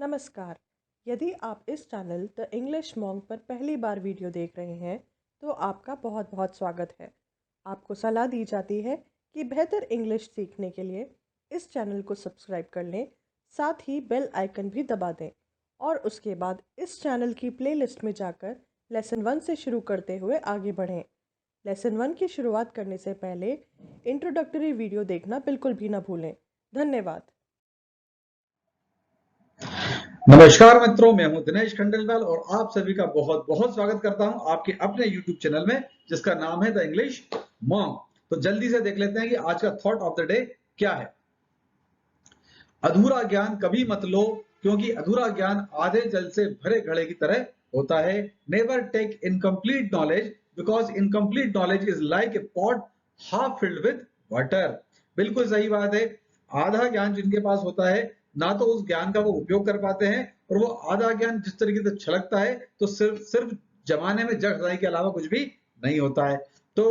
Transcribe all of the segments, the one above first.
नमस्कार। यदि आप इस चैनल द इंग्लिश मॉन्क पर पहली बार वीडियो देख रहे हैं तो आपका बहुत बहुत स्वागत है। आपको सलाह दी जाती है कि बेहतर इंग्लिश सीखने के लिए इस चैनल को सब्सक्राइब कर लें, साथ ही बेल आइकन भी दबा दें और उसके बाद इस चैनल की प्लेलिस्ट में जाकर लेसन 1 से शुरू करते हुए आगे बढ़ें। लेसन 1 की शुरुआत करने से पहले इंट्रोडक्टरी वीडियो देखना बिल्कुल भी ना भूलें। धन्यवाद। नमस्कार मित्रों, मैं हूं दिनेश खंडेलवाल और आप सभी का बहुत बहुत स्वागत करता हूं आपके अपने YouTube चैनल में जिसका नाम है द इंग्लिश मॉन्क। तो जल्दी से देख लेते हैं कि आज का थॉट ऑफ द डे क्या है। अधूरा ज्ञान कभी मत लो, क्योंकि अधूरा ज्ञान आधे जल से भरे घड़े की तरह होता है। Never take incomplete knowledge because incomplete knowledge is like a pot half filled with water. बिल्कुल सही बात है। आधा ज्ञान जिनके पास होता है ना तो उस ज्ञान का वो उपयोग कर पाते हैं, और वो आधा ज्ञान जिस तरीके से छलकता है तो सिर्फ सिर्फ जमाने में जग हजाई के अलावा कुछ भी नहीं होता है। तो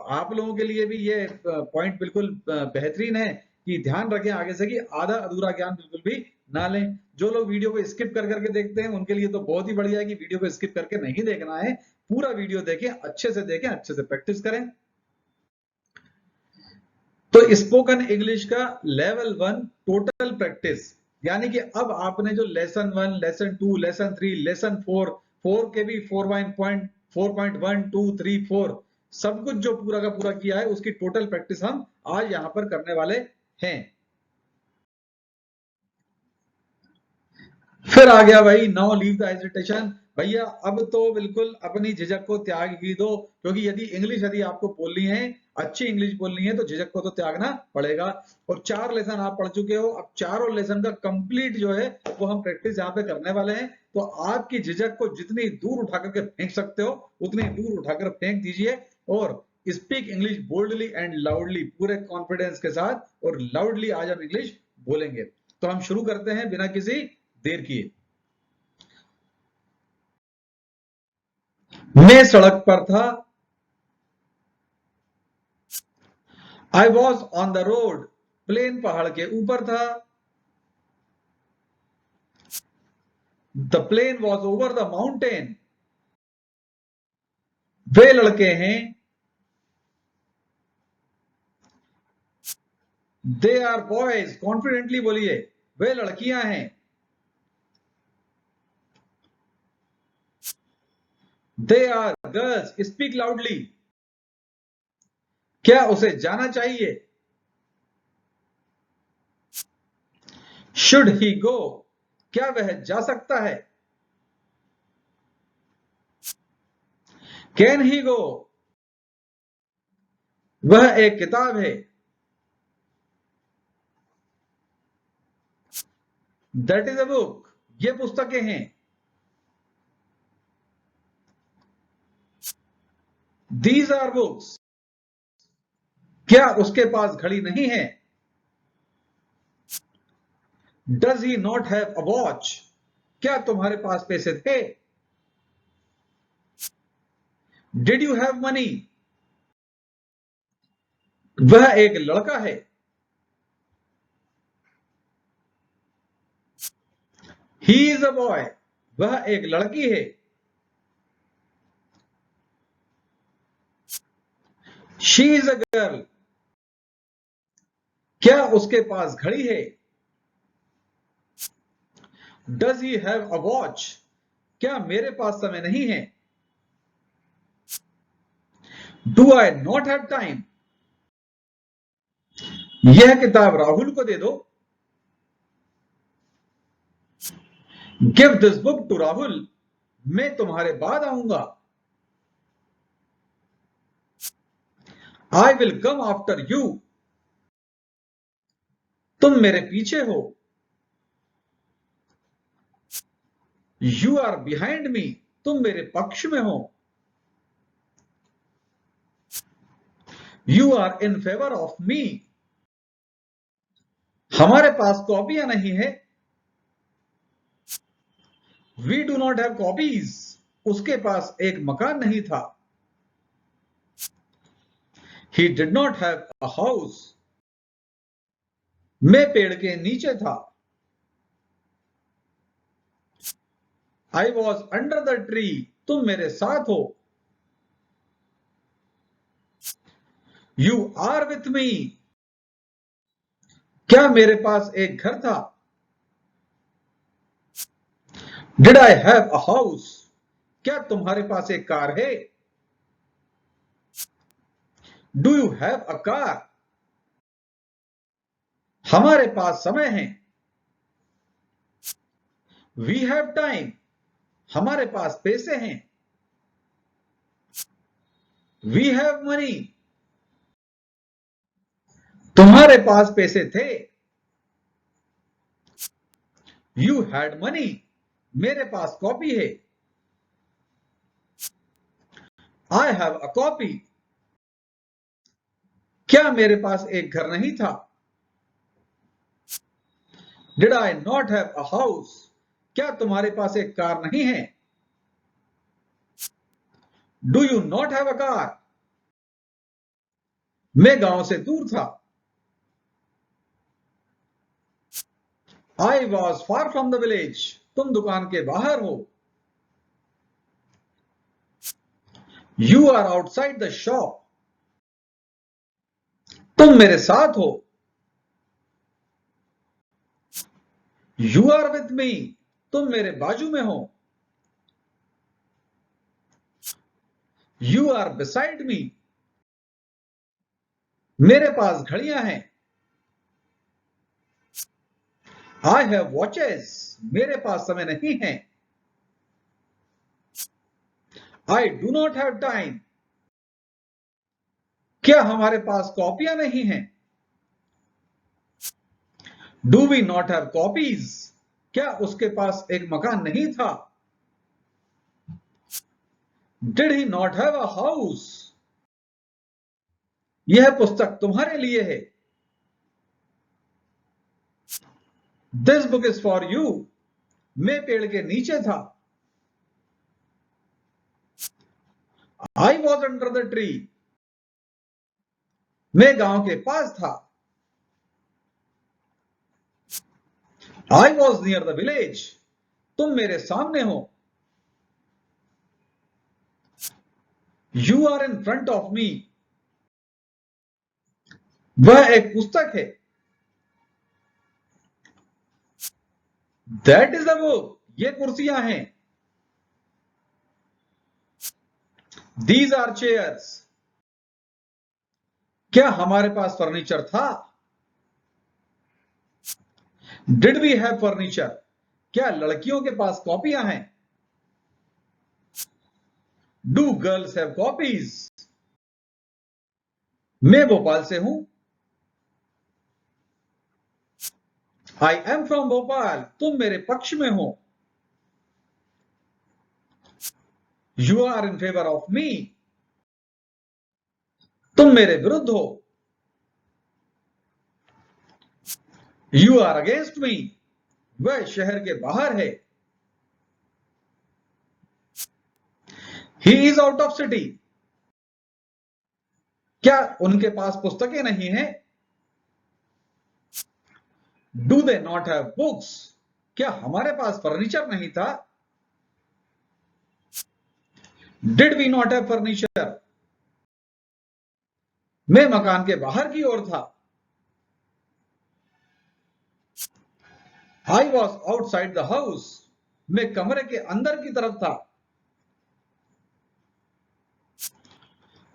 आप लोगों के लिए भी ये पॉइंट बिल्कुल बेहतरीन है कि ध्यान रखें आगे से कि आधा अधूरा ज्ञान बिल्कुल भी ना लें। जो लोग वीडियो को स्किप कर करके देखते हैं उनके लिए तो बहुत ही बढ़िया है कि वीडियो को स्किप करके नहीं देखना है, पूरा वीडियो देखें, अच्छे से प्रैक्टिस करें। तो स्पोकन इंग्लिश का लेवल 1 टोटल प्रैक्टिस, यानी कि अब आपने जो लेसन 1, लेसन 2, लेसन 3, लेसन 4 के भी 4.1, 2, 3, 4 सब कुछ जो पूरा का पूरा किया है उसकी टोटल प्रैक्टिस हम आज यहां पर करने वाले हैं। फिर आ गया भाई नाउ लीव द हेजिटेशन। भैया अब तो बिल्कुल अपनी झिझक को त्याग ही दो, क्योंकि यदि आपको बोलनी है, अच्छी इंग्लिश बोलनी है तो झिझक को तो त्यागना पड़ेगा। और 4 लेसन आप पढ़ चुके हो, अब चारों लेसन का कंप्लीट जो है वो हम प्रैक्टिस यहाँ पे करने वाले हैं। तो आपकी झिझक को जितनी दूर उठा करके फेंक सकते हो उतनी दूर उठाकर फेंक दीजिए और speak English boldly and loudly, पूरे कॉन्फिडेंस के साथ, और लाउडली आज हम इंग्लिश बोलेंगे। तो हम शुरू करते हैं बिना किसी देर किए। मैं सड़क पर था, I was on the road, plane पहाड़ के ऊपर था, the plane was over the mountain, वे लड़के हैं, दे आर बॉयज, कॉन्फिडेंटली बोलिए, वे लड़कियां हैं, they are girls, speak loudly, क्या उसे जाना चाहिए, शुड ही गो, क्या वह जा सकता है, कैन ही गो, वह एक किताब है, दैट इज अ बुक, ये पुस्तकें हैं, दीज आर बुक्स, क्या उसके पास घड़ी नहीं है, does he not have a watch, क्या तुम्हारे पास पैसे थे, डिड यू हैव मनी, वह एक लड़का है, ही इज अ बॉय, वह एक लड़की है, शी इज अ गर्ल, क्या उसके पास घड़ी है, does he have a watch, क्या मेरे पास समय नहीं है, do I not have time, यह किताब राहुल को दे दो, give this book to Rahul, मैं तुम्हारे बाद आऊंगा, I will come after you, तुम मेरे पीछे हो, यू आर बिहाइंड मी, तुम मेरे पक्ष में हो, you are in favour of me, हमारे पास कॉपियां नहीं है, we do not have copies, उसके पास एक मकान नहीं था, he did not have a house, मैं पेड़ के नीचे था, I was under the tree. तुम मेरे साथ हो. You are with me. क्या मेरे पास एक घर था? Did I have a house? क्या तुम्हारे पास एक कार है? Do you have a car? हमारे पास समय है. We have time. हमारे पास पैसे हैं. We have money. तुम्हारे पास पैसे थे. You had money. मेरे पास कॉपी है. I have a copy. क्या मेरे पास एक घर नहीं था? Did I not have a house? क्या तुम्हारे पास एक कार नहीं है? Do you not have a car? मैं गांव से दूर था. I was far from the village. तुम दुकान के बाहर हो. You are outside the shop. तुम मेरे साथ हो. You are with me. तुम मेरे बाजू में हो. You are beside me. मेरे पास घड़ियां हैं. I have watches. मेरे पास समय नहीं है. I do not have time. क्या हमारे पास कॉपियां नहीं हैं? Do we not have copies? क्या उसके पास एक मकान नहीं था? Did he not have a house? यह पुस्तक तुम्हारे लिए है. This book is for you. मैं पेड़ के नीचे था. I was under the tree. मैं गांव के पास था. I was near the village. तुम मेरे सामने हो. You are in front of me. वह एक पुस्तक है. That is the book. ये कुर्सियां हैं. These are chairs. क्या हमारे पास फर्नीचर था? Did we have furniture? क्या लड़कियों के पास कॉपियां हैं? Do girls have copies? मैं भोपाल से हूं. I am from Bhopal. तुम मेरे पक्ष में हो. You are in favor of me. तुम मेरे विरुद्ध हो. You are against me. वह शहर के बाहर है. He is out of city. क्या उनके पास पुस्तकें नहीं हैं? Do they not have books? क्या हमारे पास फर्नीचर नहीं था? Did we not have furniture? मैं मकान के बाहर की ओर था. I was outside the house. मैं कमरे के अंदर की तरफ था.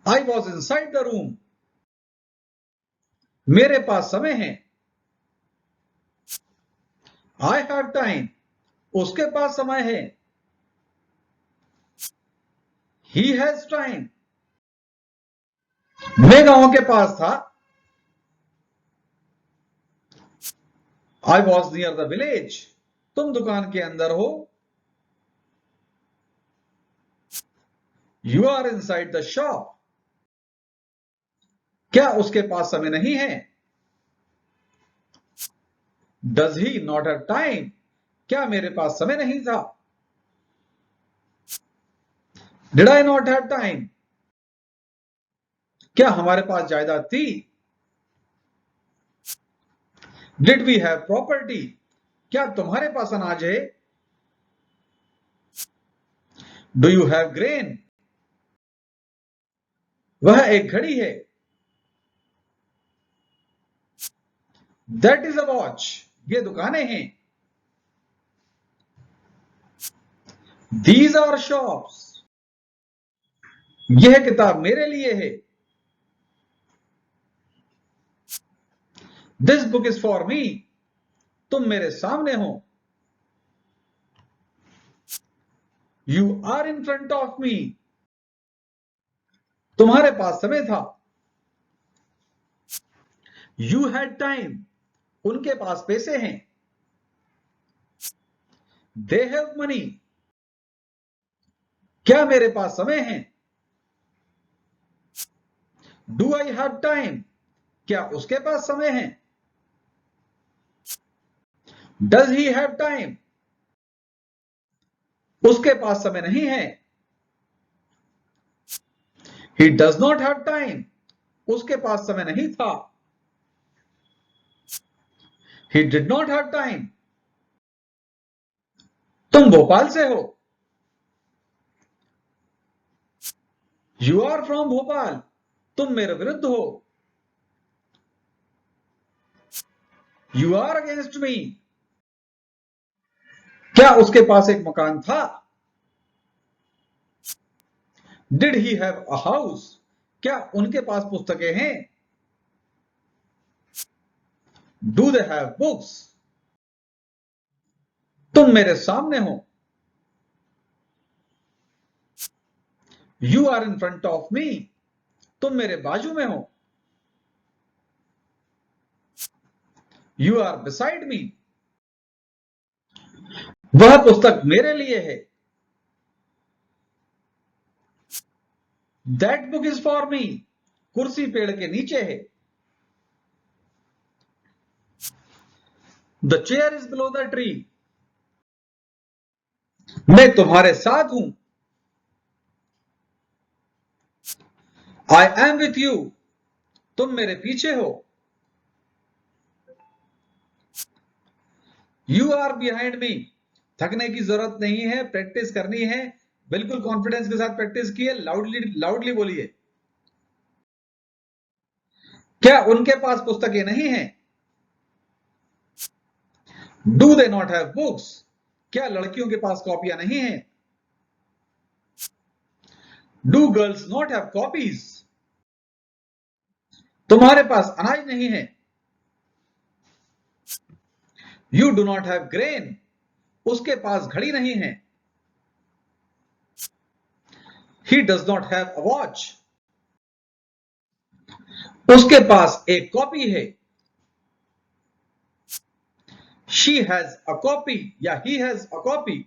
I was inside the room. मेरे पास समय है. I have time. उसके पास समय है. He has time. मैं गांव के पास था. I was near the village. तुम दुकान के अंदर हो. You are inside the shop. क्या उसके पास समय नहीं है? Does he not have time? क्या मेरे पास समय नहीं था? Did I not have time? क्या हमारे पास जायदाद थी? Did we have property? क्या तुम्हारे पास अनाज है? Do you have grain? वह एक घड़ी है। That is a watch. ये दुकानें हैं। These are shops. यह किताब मेरे लिए है। This book is for me. तुम मेरे सामने हो। You are in front of me. तुम्हारे पास समय था। You had time. उनके पास पैसे हैं। They have money. क्या मेरे पास समय है? Do I have time. क्या उसके पास समय है? Does he have time. उसके पास समय नहीं है। He does not have time. उसके पास समय नहीं था। He did not have time. तुम भोपाल से हो। You are from Bhopal. तुम मेरे विरुद्ध हो। You are against me. क्या उसके पास एक मकान था? Did he have a house. क्या उनके पास पुस्तकें हैं? Do they have books. तुम मेरे सामने हो। You are in front of मी। तुम मेरे बाजू में हो। You are beside me. वह पुस्तक मेरे लिए है। That book is for me. कुर्सी पेड़ के नीचे है। The chair is below the tree. मैं तुम्हारे साथ हूं। I am with you. तुम मेरे पीछे हो। You are behind me. थकने की जरूरत नहीं है, प्रैक्टिस करनी है। बिल्कुल कॉन्फिडेंस के साथ प्रैक्टिस कीजिए। लाउडली लाउडली बोलिए। क्या उनके पास पुस्तकें नहीं हैं? Do they not have books. क्या लड़कियों के पास कॉपियां नहीं हैं? Do girls not have copies. तुम्हारे पास अनाज नहीं है। You do not have grain. उसके पास घड़ी नहीं है। He does not have a watch. उसके पास एक कॉपी है। शी हैज अ कॉपी या ही हैज अ कॉपी।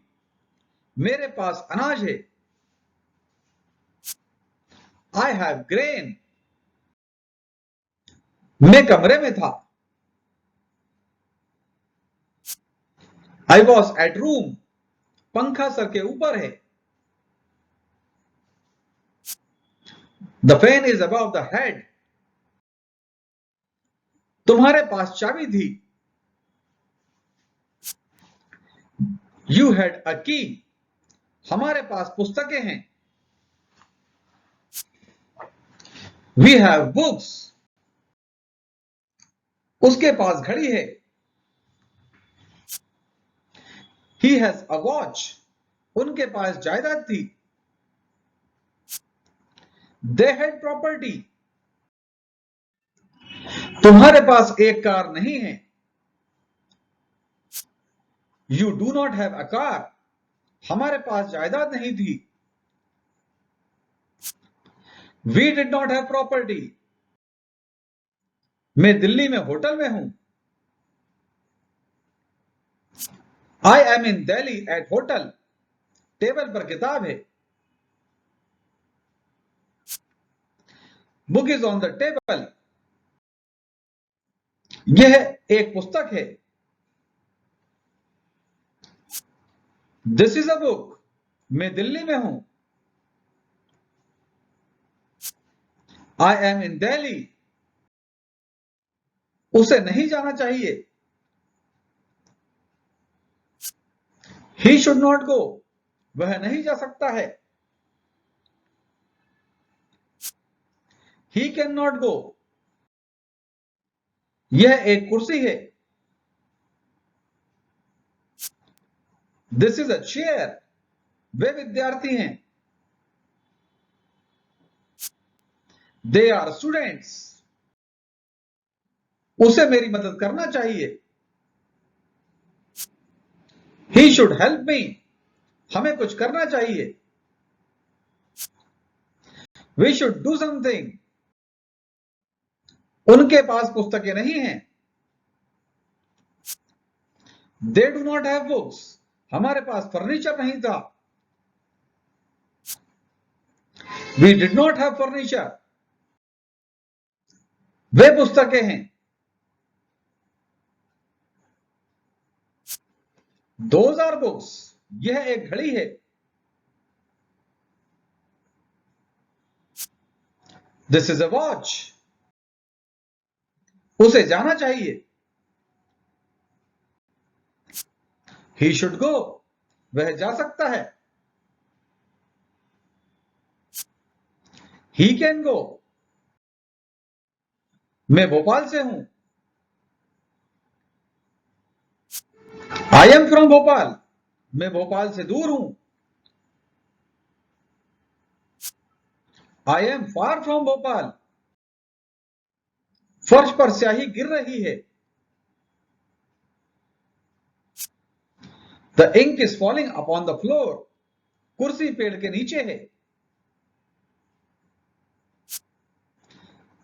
मेरे पास अनाज है। I have grain. मैं कमरे में था। I was at room. पंखा सर के ऊपर है। The fan is above the head. तुम्हारे पास चाबी थी। यू हैड अ की। हमारे पास पुस्तकें हैं। We have books. उसके पास घड़ी है। He has a watch. उनके पास जायदाद थी। They had property. तुम्हारे पास एक कार नहीं है। You do not have a car. हमारे पास जायदाद नहीं थी। We did not have property. मैं दिल्ली में होटल में हूं। I am in Delhi at hotel. Table पर किताब है। Book is on the table. यह एक पुस्तक है। This is a book. मैं दिल्ली में हूं। I am in Delhi. उसे नहीं जाना चाहिए। He should not go. वह नहीं जा सकता है। He cannot go. यह एक कुर्सी है। This is a chair. वे विद्यार्थी हैं। They are students. उसे मेरी मदद करना चाहिए। He should help me. हमें कुछ करना चाहिए। We should do something. उनके पास पुस्तकें नहीं हैं। They do not have books. हमारे पास फर्नीचर नहीं था। We did not have furniture. वे पुस्तकें हैं। Those are books. यह एक घड़ी है। This is a watch. उसे जाना चाहिए। He should go. वह जा सकता है। He can go. मैं भोपाल से हूं। I am from Bhopal. मैं भोपाल से दूर हूं। I am far from Bhopal. फर्श पर स्याही गिर रही है। The ink is falling upon the floor. कुर्सी पेड़ के नीचे है।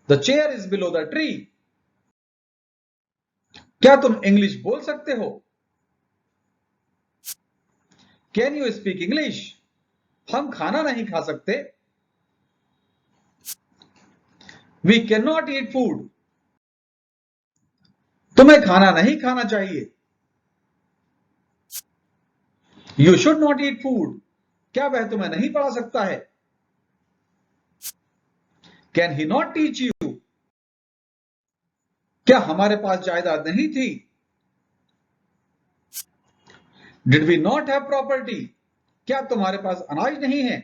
The chair is below the tree. क्या तुम इंग्लिश बोल सकते हो? Can you speak English? हम खाना नहीं खा सकते। We cannot eat food. तुम्हें खाना नहीं खाना चाहिए। You should not eat food. क्या वह तुम्हें नहीं पढ़ा सकता है? Can he not teach you? क्या हमारे पास जायदाद नहीं थी? Did we not have property? क्या तुम्हारे पास अनाज नहीं है?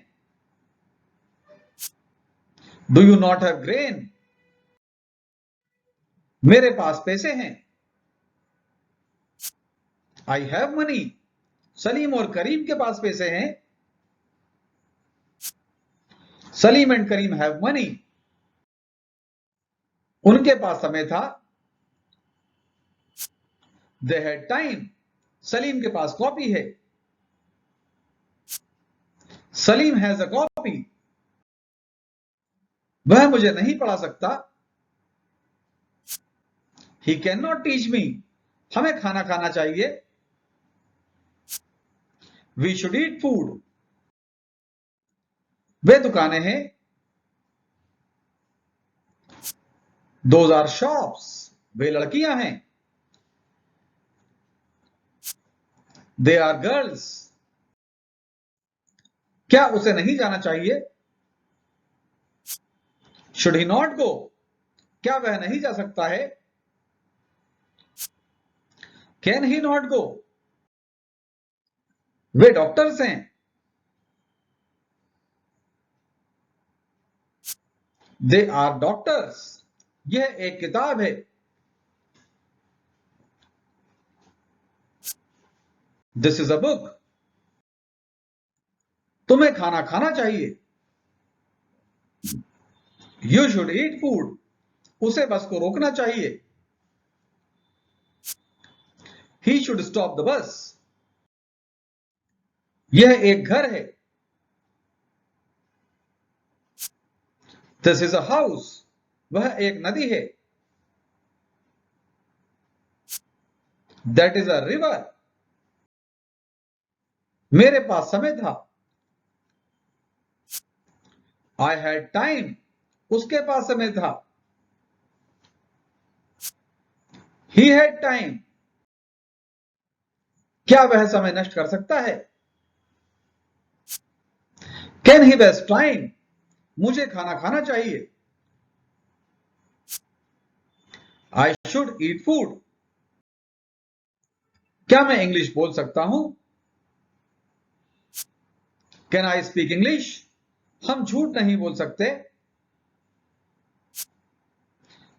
Do you not have grain? मेरे पास पैसे हैं। I have money. सलीम और करीम के पास पैसे हैं। Salim and Karim have money. उनके पास समय था। They had time. सलीम के पास कॉपी है। Salim has a copy. वह मुझे नहीं पढ़ा सकता। He cannot teach me. हमें खाना खाना चाहिए। We should eat food. वे दुकानें हैं। Those are shops. वे लड़कियां हैं। They are girls. क्या उसे नहीं जाना चाहिए? Should he not go? क्या वह नहीं जा सकता है? Can he not go? Way doctors हैं। They are doctors. यह एक किताब है। This is a book. तुम्हें खाना खाना चाहिए। You should eat food. उसे बस को रोकना चाहिए। He should stop the bus. यह एक घर है। This is a house. वह एक नदी है। That is a river. मेरे पास समय था। I had time. उसके पास समय था। He had time. क्या वह समय नष्ट कर सकता है? Can he waste time? मुझे खाना खाना चाहिए। I should eat food. क्या मैं इंग्लिश बोल सकता हूं? Can I speak English? हम झूठ नहीं बोल सकते।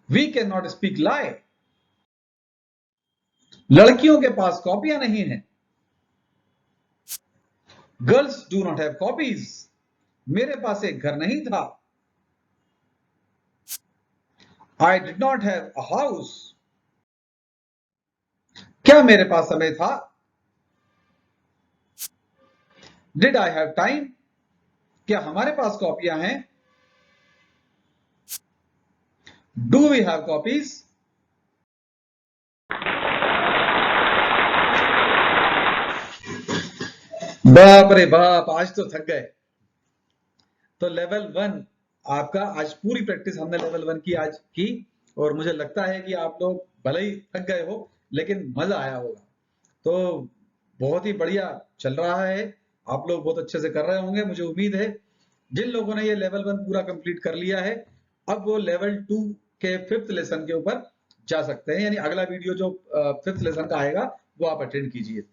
We can not speak lie. लड़कियों के पास कॉपियां नहीं है। Girls do not have copies. मेरे पास एक घर नहीं था। I did not have a house. क्या मेरे पास समय था? Did I have time? क्या हमारे पास कॉपियां हैं? Do we have copies? बाप रे बाप, आज तो थक गए। तो लेवल 1 आपका आज पूरी प्रैक्टिस हमने लेवल 1 की आज की, और मुझे लगता है कि आप लोग भले ही थक गए हो लेकिन मजा आया होगा। तो बहुत ही बढ़िया चल रहा है, आप लोग बहुत अच्छे से कर रहे होंगे मुझे उम्मीद है। जिन लोगों ने ये लेवल 1 पूरा कंप्लीट कर लिया है, अब वो लेवल 2 के 5th लेसन के ऊपर जा सकते हैं, यानी अगला वीडियो जो 5th लेसन का आएगा वो आप अटेंड कीजिए।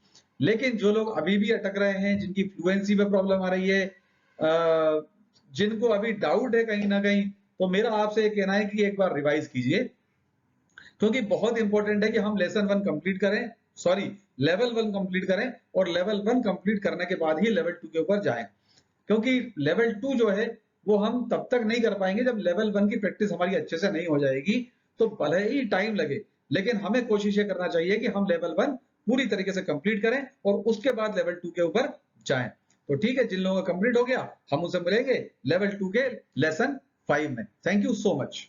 लेकिन जो लोग अभी भी अटक रहे हैं, जिनकी फ्लुएंसी में प्रॉब्लम आ रही है, जिनको अभी डाउट है कहीं ना कहीं, तो मेरा आपसे एक कहना है कि एक बार रिवाइज कीजिए, क्योंकि बहुत इंपॉर्टेंट है कि हम लेसन 1 कंप्लीट करें, सॉरी लेवल 1 कंप्लीट करें, और लेवल 1 कंप्लीट करने के बाद ही लेवल 2 के ऊपर जाएं। क्योंकि लेवल 2 जो है वो हम तब तक नहीं कर पाएंगे जब लेवल 1 की प्रैक्टिस हमारी अच्छे से नहीं हो जाएगी। तो भले ही टाइम लगे, लेकिन हमें कोशिश ये करना चाहिए कि हम लेवल 1 पूरी तरीके से कंप्लीट करें और उसके बाद लेवल 2 के ऊपर जाएं। तो ठीक है, जिन लोगों का कंप्लीट हो गया हम उनसे मिलेंगे लेवल 2 के लेसन 5 में। Thank you so much.